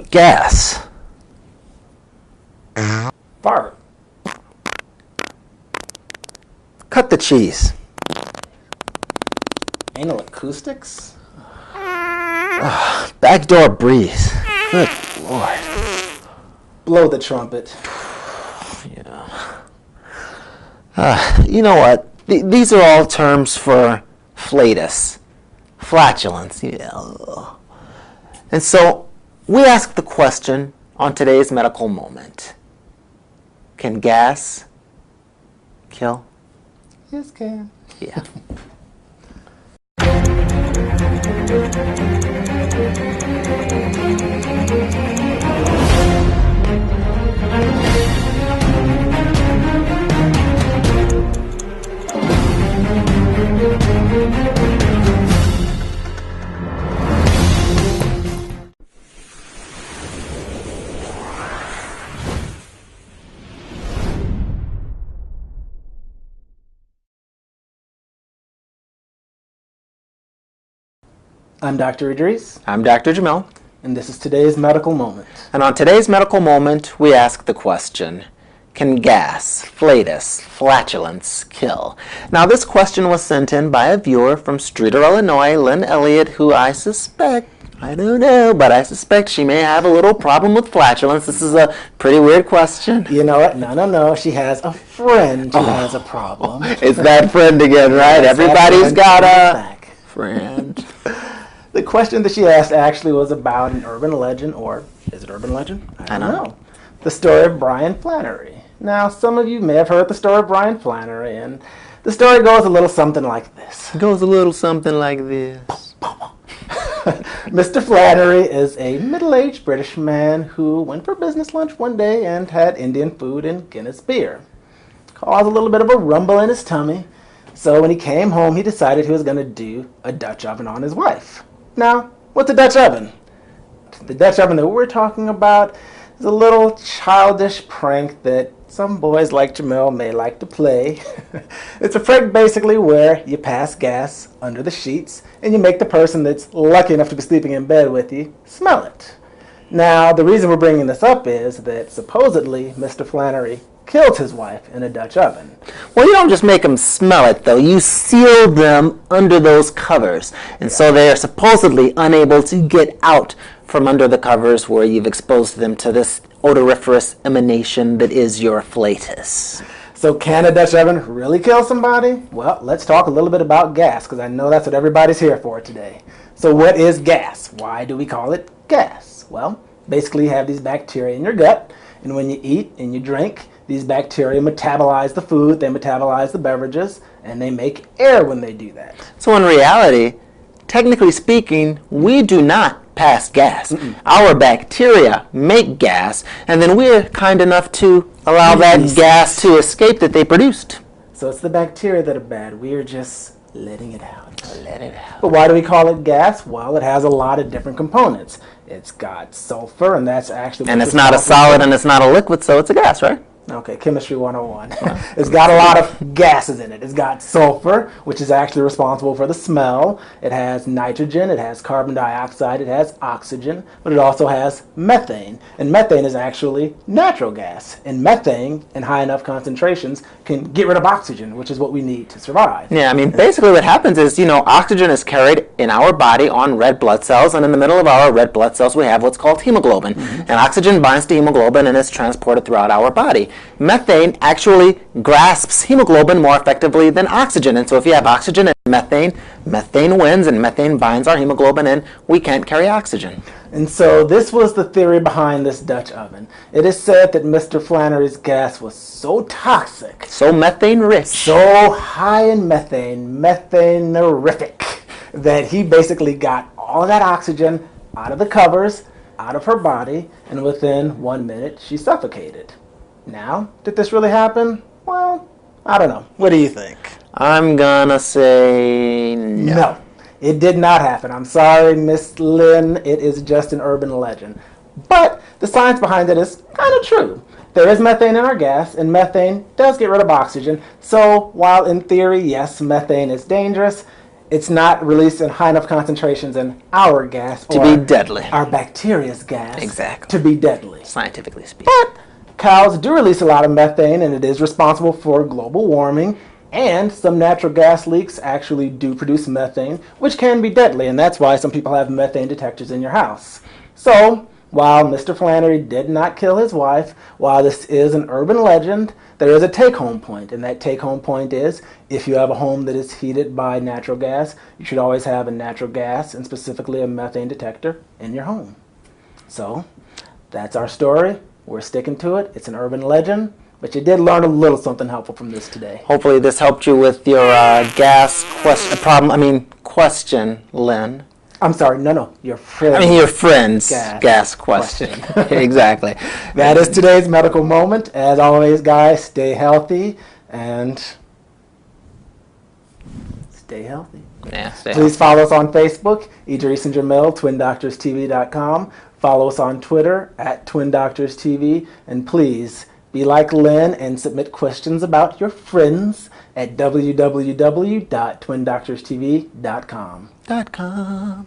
Gas. Fart. Cut the cheese. Anal acoustics. Backdoor breeze. Good Lord. Blow the trumpet. You know what? These are all terms for flatus, flatulence. Yeah. And so we ask the question on today's medical moment. Can gas kill? Yes, can. Yeah. I'm Dr. Idris, I'm Dr. Jamil. and this is today's medical moment. And on today's medical moment, we ask the question, can gas, flatus, flatulence kill? Now, this question was sent in by a viewer from Streeter, Illinois, Lynn Elliott, who I suspect, I don't know, but I suspect she may have a little problem with flatulence. This is a pretty weird question. You know what? No. She has a friend who has a problem. It's that friend again, right? Yes, Everybody's got a back. friend. The question that she asked actually was about an urban legend, or is it urban legend? I don't know. The story of Brian Flannery. Now, some of you may have heard the story of Brian Flannery, and the story goes a little something like this. It goes a little something like this. Mr. Flannery is a middle-aged British man who went for business lunch one day and had Indian food and Guinness beer. Caused a little bit of a rumble in his tummy, so when he came home, he decided he was going to do a Dutch oven on his wife. Now, what's a Dutch oven? The Dutch oven that we're talking about is a little childish prank that some boys like Jamil may like to play. It's a prank basically where you pass gas under the sheets and you make the person that's lucky enough to be sleeping in bed with you smell it. Now, the reason we're bringing this up is that supposedly Mr. Flannery killed his wife in a Dutch oven. Well, you don't just make them smell it, though. You seal them under those covers. And so they are supposedly unable to get out from under the covers where you've exposed them to this odoriferous emanation that is your flatus. So can a Dutch oven really kill somebody? Well, let's talk a little bit about gas, because I know that's what everybody's here for today. So what is gas? Why do we call it gas? Well, basically you have these bacteria in your gut, and when you eat and you drink, these bacteria metabolize the food, they metabolize the beverages, and they make air when they do that. So in reality, technically speaking, we do not pass gas. Our bacteria make gas, and then we're kind enough to allow that gas to escape that they produced. So it's the bacteria that are bad. We are just letting it out. Let it out. But why do we call it gas? Well, it has a lot of different components. It's got sulfur, and that's actually... And it's not a solid and it's not a liquid, so it's a gas, right? Okay, Chemistry 101. It's got a lot of gases in it. It's got sulfur, which is actually responsible for the smell. It has nitrogen, it has carbon dioxide, it has oxygen, but it also has methane. And methane is actually natural gas. And methane, in high enough concentrations, can get rid of oxygen, which is what we need to survive. Yeah, I mean, basically what happens is, oxygen is carried in our body on red blood cells, and in the middle of our red blood cells we have what's called hemoglobin. And oxygen binds to hemoglobin and is transported throughout our body. Methane actually grasps hemoglobin more effectively than oxygen. And so if you have oxygen and methane, methane wins and methane binds our hemoglobin and we can't carry oxygen. And so this was the theory behind this Dutch oven. It is said that Mr. Flannery's gas was so toxic, so methane rich, so high in methane, methanerific, that he basically got all of that oxygen out of the covers, out of her body, and within 1 minute she suffocated. Now, did this really happen? Well, I don't know. What do you think? I'm gonna say no. No, it did not happen. I'm sorry, Miss Lynn. It is just an urban legend. But the science behind it is kind of true. There is methane in our gas, and methane does get rid of oxygen. So while in theory, yes, methane is dangerous, it's not released in high enough concentrations in our gas To or be deadly. our bacteria's gas Exactly. to be deadly. Scientifically speaking. But cows do release a lot of methane, and it is responsible for global warming. And some natural gas leaks actually do produce methane, which can be deadly, and that's why some people have methane detectors in your house. So, while Mr. Flannery did not kill his wife, while this is an urban legend, there is a take-home point, and that take-home point is, if you have a home that is heated by natural gas, you should always have a natural gas, and specifically a methane detector, in your home. So, that's our story. We're sticking to it. It's an urban legend. But you did learn a little something helpful from this today. Hopefully this helped you with your gas question, Lynn. I'm sorry, no, your friend. I mean, your friend's gas question. Exactly. That is today's medical moment. As always, guys, stay healthy and stay healthy. Yeah, stay Please follow us on Facebook, Idris and Jamil, TwinDoctorsTV.com. Follow us on Twitter at TwinDoctorsTV. And please be like Lynn and submit questions about your friends at www.twindoctorstv.com. .com.